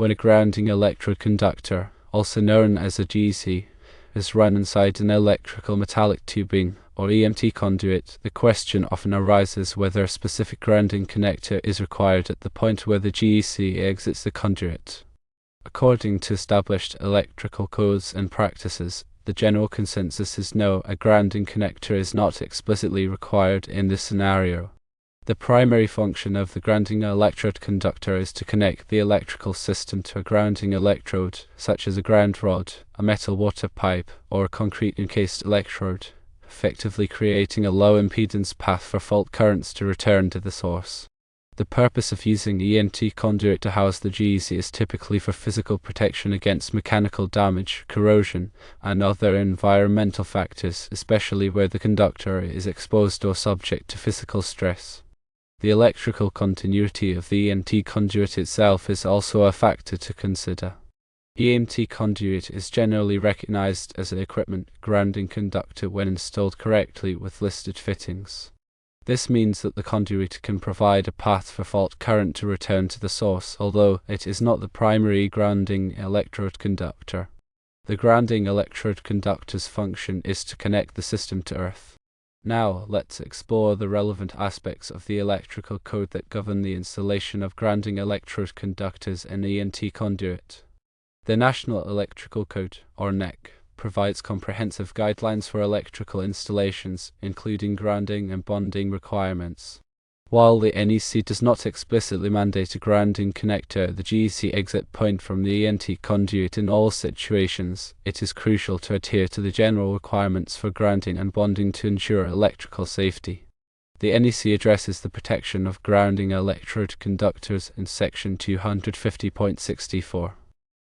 When a grounding electrode conductor, also known as a GEC, is run inside an electrical metallic tubing or EMT conduit, the question often arises whether a specific grounding connector is required at the point where the GEC exits the conduit. According to established electrical codes and practices, the general consensus is no, a grounding connector is not explicitly required in this scenario. The primary function of the grounding electrode conductor is to connect the electrical system to a grounding electrode, such as a ground rod, a metal water pipe, or a concrete encased electrode, effectively creating a low impedance path for fault currents to return to the source. The purpose of using EMT conduit to house the GEC is typically for physical protection against mechanical damage, corrosion, and other environmental factors, especially where the conductor is exposed or subject to physical stress. The electrical continuity of the EMT conduit itself is also a factor to consider. EMT conduit is generally recognized as an equipment grounding conductor when installed correctly with listed fittings. This means that the conduit can provide a path for fault current to return to the source, although it is not the primary grounding electrode conductor. The grounding electrode conductor's function is to connect the system to earth. Now, let's explore the relevant aspects of the electrical code that govern the installation of grounding electrode conductors in EMT conduit. The National Electrical Code, or NEC, provides comprehensive guidelines for electrical installations, including grounding and bonding requirements. While the NEC does not explicitly mandate a grounding connector at the GEC exit point from the EMT conduit in all situations, it is crucial to adhere to the general requirements for grounding and bonding to ensure electrical safety. The NEC addresses the protection of grounding electrode conductors in Section 250.64.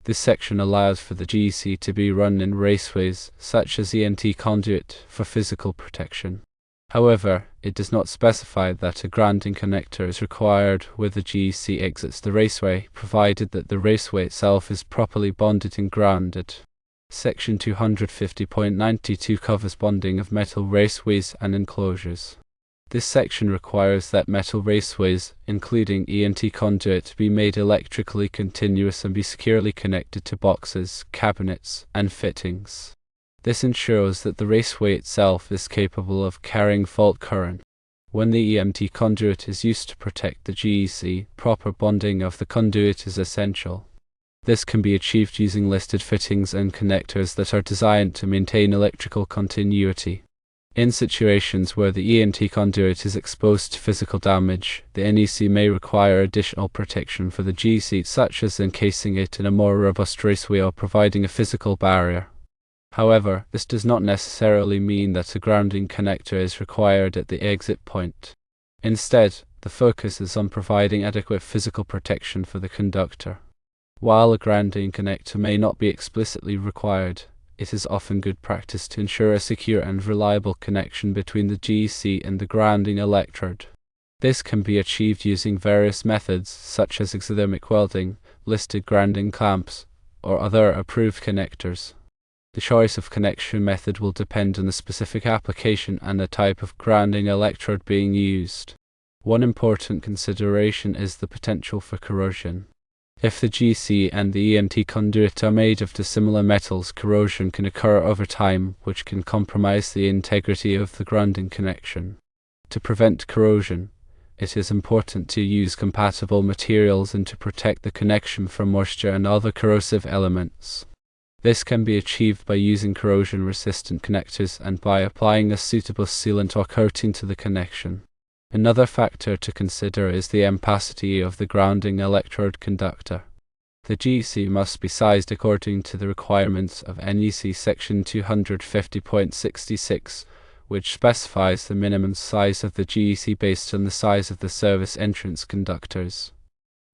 This section allows for the GEC to be run in raceways, such as EMT conduit, for physical protection. However, it does not specify that a grounding connector is required where the GEC exits the raceway, provided that the raceway itself is properly bonded and grounded. Section 250.92 covers bonding of metal raceways and enclosures. This section requires that metal raceways, including EMT conduit, be made electrically continuous and be securely connected to boxes, cabinets, and fittings. This ensures that the raceway itself is capable of carrying fault current. When the EMT conduit is used to protect the GEC, proper bonding of the conduit is essential. This can be achieved using listed fittings and connectors that are designed to maintain electrical continuity. In situations where the EMT conduit is exposed to physical damage, the NEC may require additional protection for the GEC, such as encasing it in a more robust raceway or providing a physical barrier. However, this does not necessarily mean that a grounding connector is required at the exit point. Instead, the focus is on providing adequate physical protection for the conductor. While a grounding connector may not be explicitly required, it is often good practice to ensure a secure and reliable connection between the GEC and the grounding electrode. This can be achieved using various methods such as exothermic welding, listed grounding clamps, or other approved connectors. The choice of connection method will depend on the specific application and the type of grounding electrode being used. One important consideration is the potential for corrosion. If the GEC and the EMT conduit are made of dissimilar metals, corrosion can occur over time, which can compromise the integrity of the grounding connection. To prevent corrosion, it is important to use compatible materials and to protect the connection from moisture and other corrosive elements. This can be achieved by using corrosion-resistant connectors and by applying a suitable sealant or coating to the connection. Another factor to consider is the ampacity of the grounding electrode conductor. The GEC must be sized according to the requirements of NEC Section 250.66, which specifies the minimum size of the GEC based on the size of the service entrance conductors.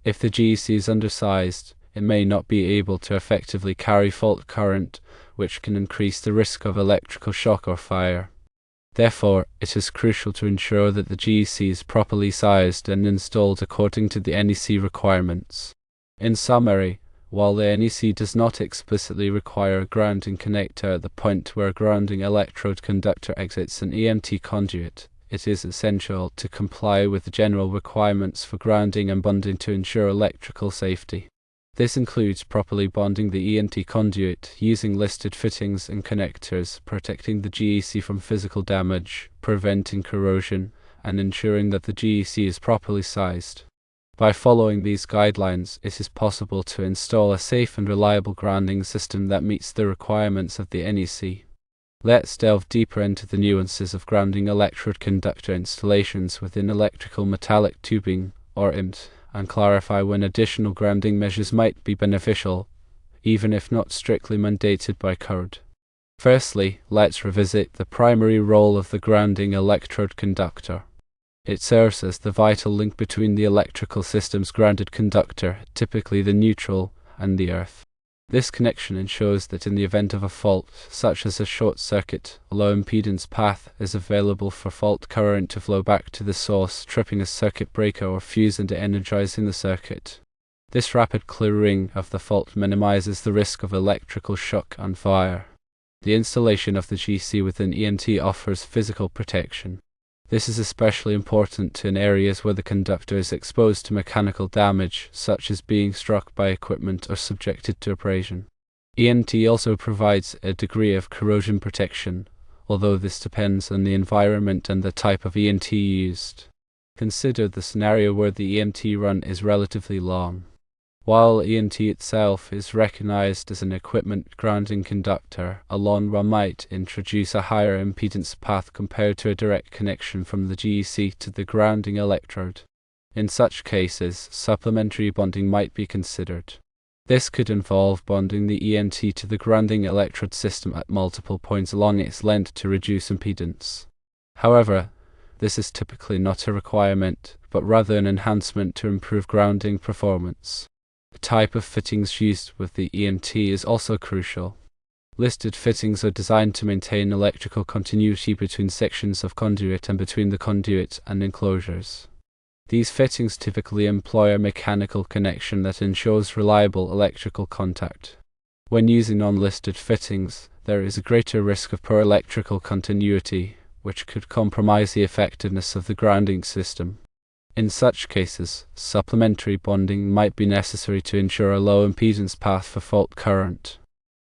If the GEC is undersized, it may not be able to effectively carry fault current, which can increase the risk of electrical shock or fire. Therefore, it is crucial to ensure that the GEC is properly sized and installed according to the NEC requirements. In summary, while the NEC does not explicitly require a grounding connector at the point where a grounding electrode conductor exits an EMT conduit, it is essential to comply with the general requirements for grounding and bonding to ensure electrical safety. This includes properly bonding the EMT conduit using listed fittings and connectors, protecting the GEC from physical damage, preventing corrosion, and ensuring that the GEC is properly sized. By following these guidelines, it is possible to install a safe and reliable grounding system that meets the requirements of the NEC. Let's delve deeper into the nuances of grounding electrode conductor installations within electrical metallic tubing, or EMT, and clarify when additional grounding measures might be beneficial, even if not strictly mandated by code. Firstly, let's revisit the primary role of the grounding electrode conductor. It serves as the vital link between the electrical system's grounded conductor, typically the neutral, and the earth. This connection ensures that in the event of a fault, such as a short circuit, a low impedance path is available for fault current to flow back to the source, tripping a circuit breaker or fuse and energizing the circuit. This rapid clearing of the fault minimizes the risk of electrical shock and fire. The installation of the GEC within EMT offers physical protection. This is especially important in areas where the conductor is exposed to mechanical damage, such as being struck by equipment or subjected to abrasion. EMT also provides a degree of corrosion protection, although this depends on the environment and the type of EMT used. Consider the scenario where the EMT run is relatively long. While EMT itself is recognized as an equipment grounding conductor, a long run might introduce a higher impedance path compared to a direct connection from the GEC to the grounding electrode. In such cases, supplementary bonding might be considered. This could involve bonding the EMT to the grounding electrode system at multiple points along its length to reduce impedance. However, this is typically not a requirement, but rather an enhancement to improve grounding performance. The type of fittings used with the EMT is also crucial. Listed fittings are designed to maintain electrical continuity between sections of conduit and between the conduit and enclosures. These fittings typically employ a mechanical connection that ensures reliable electrical contact. When using non-listed fittings, there is a greater risk of poor electrical continuity, which could compromise the effectiveness of the grounding system. In such cases, supplementary bonding might be necessary to ensure a low impedance path for fault current.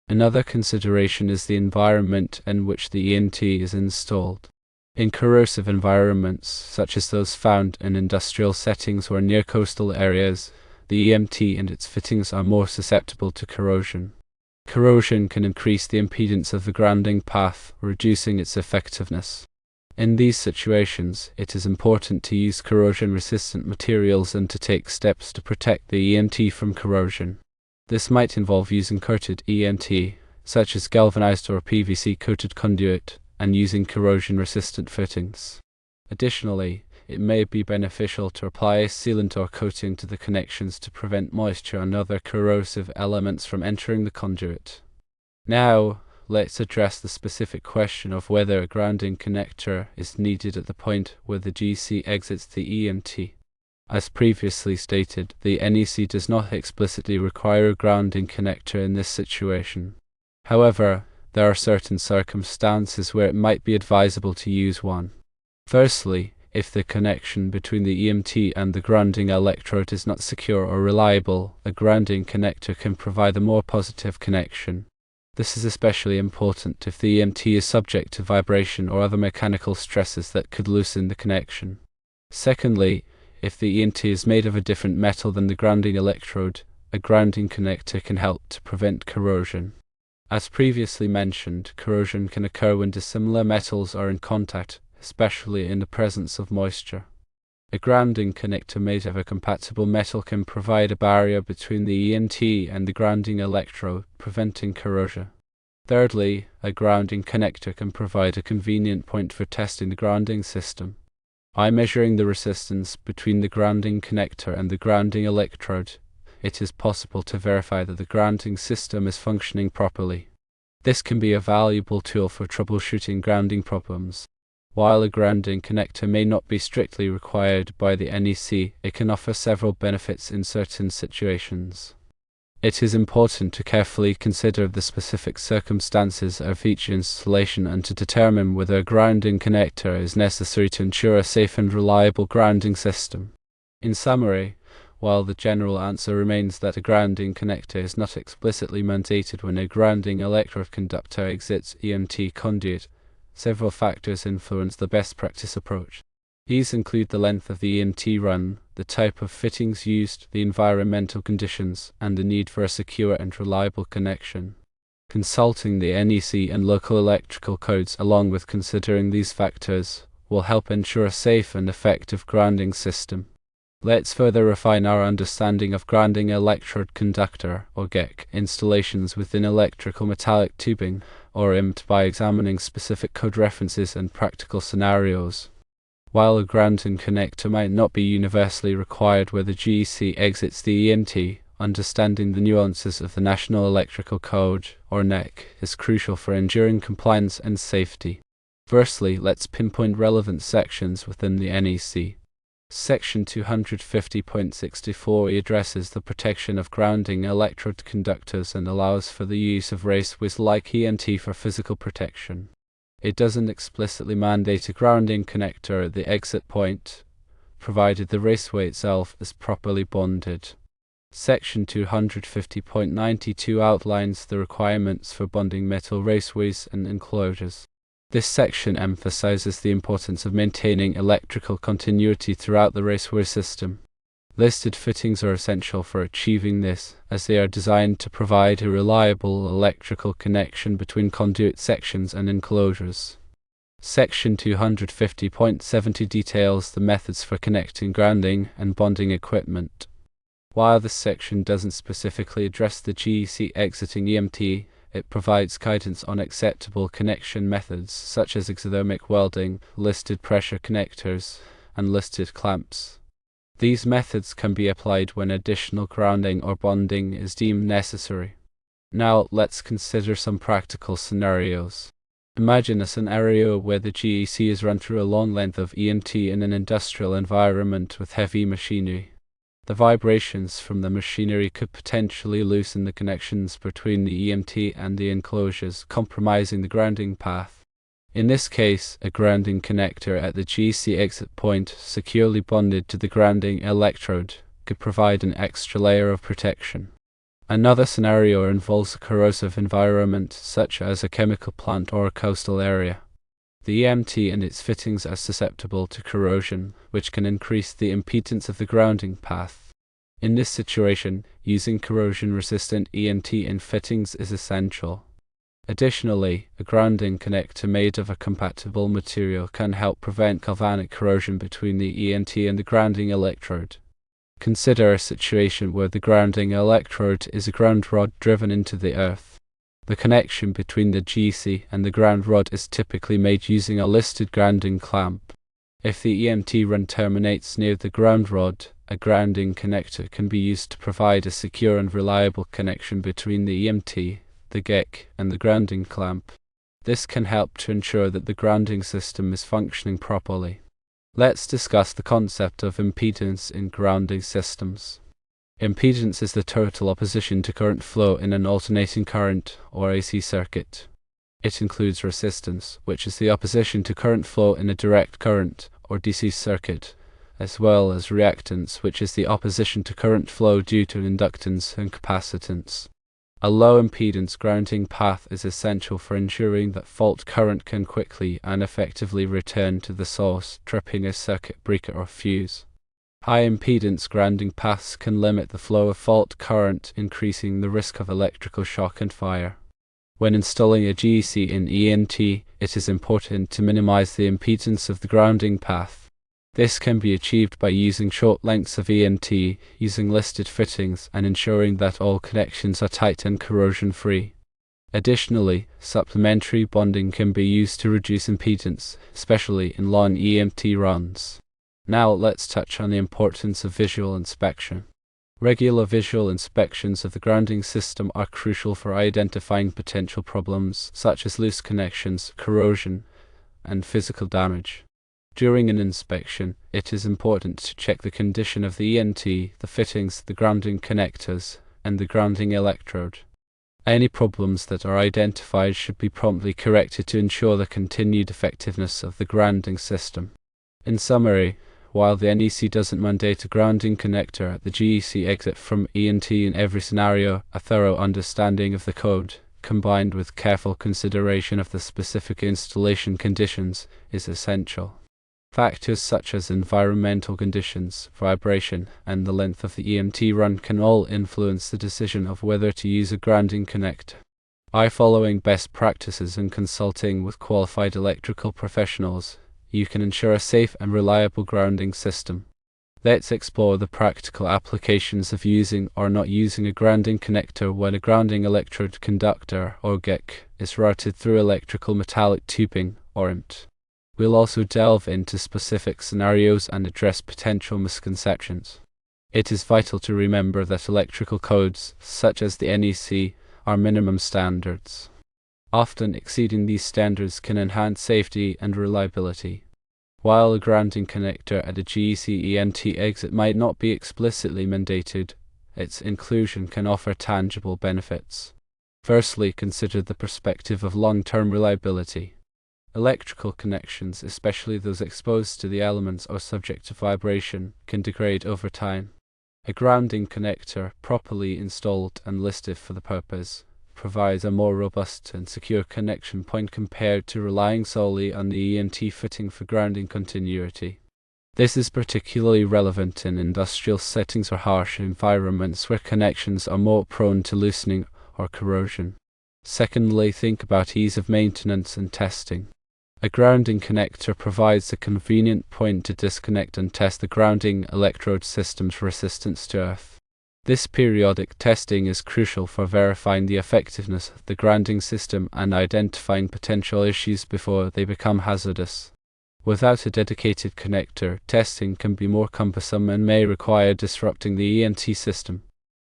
Another consideration is the environment in which the EMT is installed. In corrosive environments, such as those found in industrial settings or near coastal areas, the EMT and its fittings are more susceptible to corrosion. Corrosion can increase the impedance of the grounding path, reducing its effectiveness. In these situations, it is important to use corrosion-resistant materials and to take steps to protect the EMT from corrosion. This might involve using coated EMT, such as galvanized or PVC-coated conduit, and using corrosion-resistant fittings. Additionally, it may be beneficial to apply a sealant or coating to the connections to prevent moisture and other corrosive elements from entering the conduit. Now, let's address the specific question of whether a grounding connector is needed at the point where the GEC exits the EMT. As previously stated, the NEC does not explicitly require a grounding connector in this situation. However, there are certain circumstances where it might be advisable to use one. Firstly, if the connection between the EMT and the grounding electrode is not secure or reliable, a grounding connector can provide a more positive connection. This is especially important if the EMT is subject to vibration or other mechanical stresses that could loosen the connection. Secondly, if the EMT is made of a different metal than the grounding electrode, a grounding connector can help to prevent corrosion. As previously mentioned, corrosion can occur when dissimilar metals are in contact, especially in the presence of moisture. A grounding connector made of a compatible metal can provide a barrier between the EMT and the grounding electrode, preventing corrosion. Thirdly, a grounding connector can provide a convenient point for testing the grounding system. By measuring the resistance between the grounding connector and the grounding electrode, it is possible to verify that the grounding system is functioning properly. This can be a valuable tool for troubleshooting grounding problems. While a grounding connector may not be strictly required by the NEC, it can offer several benefits in certain situations. It is important to carefully consider the specific circumstances of each installation and to determine whether a grounding connector is necessary to ensure a safe and reliable grounding system. In summary, while the general answer remains that a grounding connector is not explicitly mandated when a grounding electrode conductor exits EMT conduit. Several factors influence the best practice approach. These include the length of the EMT run, the type of fittings used, the environmental conditions, and the need for a secure and reliable connection. Consulting the NEC and local electrical codes along with considering these factors will help ensure a safe and effective grounding system. Let's further refine our understanding of grounding electrode conductor, or GEC, installations within electrical metallic tubing, or EMT, by examining specific code references and practical scenarios. While a grounding connector might not be universally required where the GEC exits the EMT, understanding the nuances of the National Electrical Code, or NEC, is crucial for ensuring compliance and safety. Firstly, let's pinpoint relevant sections within the NEC. Section 250.64 addresses the protection of grounding electrode conductors and allows for the use of raceways like EMT for physical protection. It doesn't explicitly mandate a grounding connector at the exit point, provided the raceway itself is properly bonded. Section 250.92 outlines the requirements for bonding metal raceways and enclosures. This section emphasizes the importance of maintaining electrical continuity throughout the raceway system. Listed fittings are essential for achieving this, as they are designed to provide a reliable electrical connection between conduit sections and enclosures. Section 250.70 details the methods for connecting grounding and bonding equipment. While this section doesn't specifically address the GEC exiting EMT, it provides guidance on acceptable connection methods such as exothermic welding, listed pressure connectors, and listed clamps. These methods can be applied when additional grounding or bonding is deemed necessary. Now let's consider some practical scenarios. Imagine a scenario where the GEC is run through a long length of EMT in an industrial environment with heavy machinery. The vibrations from the machinery could potentially loosen the connections between the EMT and the enclosures, compromising the grounding path. In this case, a grounding connector at the GEC exit point, securely bonded to the grounding electrode, could provide an extra layer of protection. Another scenario involves a corrosive environment, such as a chemical plant or a coastal area. The EMT and its fittings are susceptible to corrosion, which can increase the impedance of the grounding path. In this situation, using corrosion-resistant EMT in fittings is essential. Additionally, a grounding connector made of a compatible material can help prevent galvanic corrosion between the EMT and the grounding electrode. Consider a situation where the grounding electrode is a ground rod driven into the earth. The connection between the GEC and the ground rod is typically made using a listed grounding clamp. If the EMT run terminates near the ground rod, a grounding connector can be used to provide a secure and reliable connection between the EMT, the GEC, and the grounding clamp. This can help to ensure that the grounding system is functioning properly. Let's discuss the concept of impedance in grounding systems. Impedance is the total opposition to current flow in an alternating current or AC circuit. It includes resistance, which is the opposition to current flow in a direct current or DC circuit, as well as reactance, which is the opposition to current flow due to inductance and capacitance. A low impedance grounding path is essential for ensuring that fault current can quickly and effectively return to the source, tripping a circuit breaker or fuse. High impedance grounding paths can limit the flow of fault current, increasing the risk of electrical shock and fire. When installing a GEC in EMT, it is important to minimize the impedance of the grounding path. This can be achieved by using short lengths of EMT, using listed fittings, and ensuring that all connections are tight and corrosion-free. Additionally, supplementary bonding can be used to reduce impedance, especially in long EMT runs. Now let's touch on the importance of visual inspection. Regular visual inspections of the grounding system are crucial for identifying potential problems such as loose connections, corrosion, and physical damage. During an inspection, it is important to check the condition of the EMT, the fittings, the grounding connectors, and the grounding electrode. Any problems that are identified should be promptly corrected to ensure the continued effectiveness of the grounding system. In summary, while the NEC doesn't mandate a grounding connector at the GEC exit from EMT in every scenario, a thorough understanding of the code, combined with careful consideration of the specific installation conditions, is essential. Factors such as environmental conditions, vibration, and the length of the EMT run can all influence the decision of whether to use a grounding connector. By following best practices and consulting with qualified electrical professionals, you can ensure a safe and reliable grounding system. Let's explore the practical applications of using or not using a grounding connector when a grounding electrode conductor, or GEC, is routed through electrical metallic tubing, or EMT. We'll also delve into specific scenarios and address potential misconceptions. It is vital to remember that electrical codes, such as the NEC, are minimum standards. Often exceeding these standards can enhance safety and reliability. While a grounding connector at a GEC EMT exit might not be explicitly mandated, its inclusion can offer tangible benefits. Firstly, consider the perspective of long-term reliability. Electrical connections, especially those exposed to the elements or subject to vibration, can degrade over time. A grounding connector, properly installed and listed for the purpose, provides a more robust and secure connection point compared to relying solely on the EMT fitting for grounding continuity. This is particularly relevant in industrial settings or harsh environments where connections are more prone to loosening or corrosion. Secondly, think about ease of maintenance and testing. A grounding connector provides a convenient point to disconnect and test the grounding electrode system's resistance to earth. This periodic testing is crucial for verifying the effectiveness of the grounding system and identifying potential issues before they become hazardous. Without a dedicated connector, testing can be more cumbersome and may require disrupting the EMT system.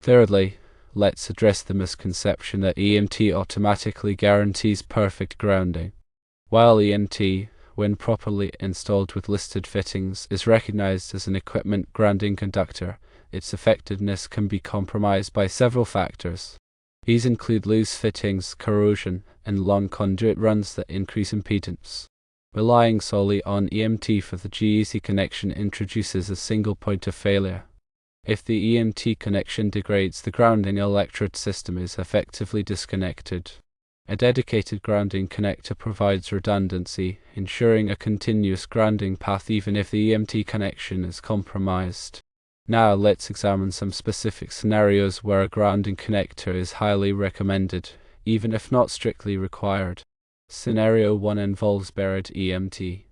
Thirdly, let's address the misconception that EMT automatically guarantees perfect grounding. While EMT, when properly installed with listed fittings, is recognized as an equipment grounding conductor, its effectiveness can be compromised by several factors. These include loose fittings, corrosion, and long conduit runs that increase impedance. Relying solely on EMT for the GEC connection introduces a single point of failure. If the EMT connection degrades, the grounding electrode system is effectively disconnected. A dedicated grounding connector provides redundancy, ensuring a continuous grounding path even if the EMT connection is compromised. Now let's examine some specific scenarios where a grounding connector is highly recommended, even if not strictly required. Scenario 1 involves buried EMT.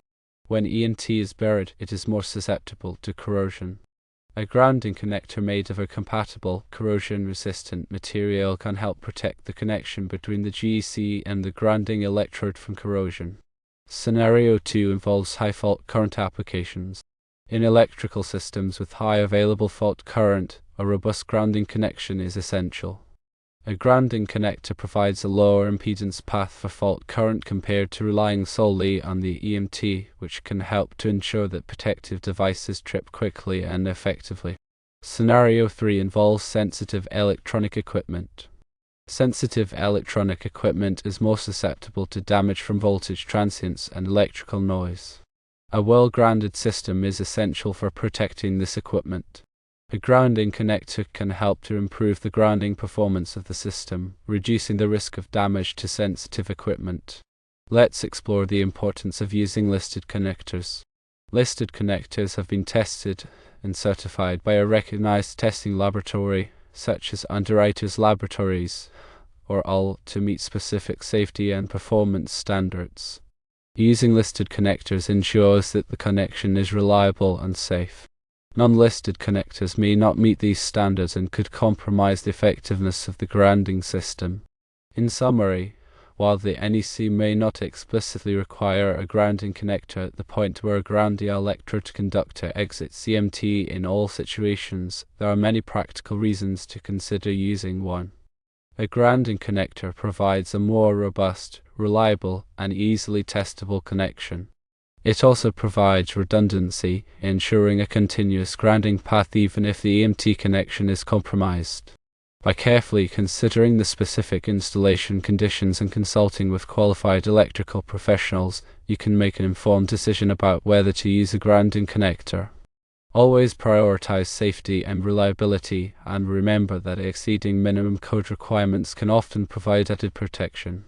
When EMT is buried, it is more susceptible to corrosion. A grounding connector made of a compatible, corrosion-resistant material can help protect the connection between the GEC and the grounding electrode from corrosion. Scenario 2 involves high fault current applications. In electrical systems with high available fault current, a robust grounding connection is essential. A grounding connector provides a lower impedance path for fault current compared to relying solely on the EMT, which can help to ensure that protective devices trip quickly and effectively. Scenario 3 involves sensitive electronic equipment. Sensitive electronic equipment is more susceptible to damage from voltage transients and electrical noise. A well-grounded system is essential for protecting this equipment. A grounding connector can help to improve the grounding performance of the system, reducing the risk of damage to sensitive equipment. Let's explore the importance of using listed connectors. Listed connectors have been tested and certified by a recognized testing laboratory, such as Underwriters Laboratories, or UL, to meet specific safety and performance standards. Using listed connectors ensures that the connection is reliable and safe. Non-listed connectors may not meet these standards and could compromise the effectiveness of the grounding system. In summary, while the NEC may not explicitly require a grounding connector at the point where a grounding electrode conductor exits EMT in all situations, there are many practical reasons to consider using one. A grounding connector provides a more robust, reliable, and easily testable connection. It also provides redundancy, ensuring a continuous grounding path even if the EMT connection is compromised. By carefully considering the specific installation conditions and consulting with qualified electrical professionals, you can make an informed decision about whether to use a grounding connector. Always prioritize safety and reliability, and remember that exceeding minimum code requirements can often provide added protection.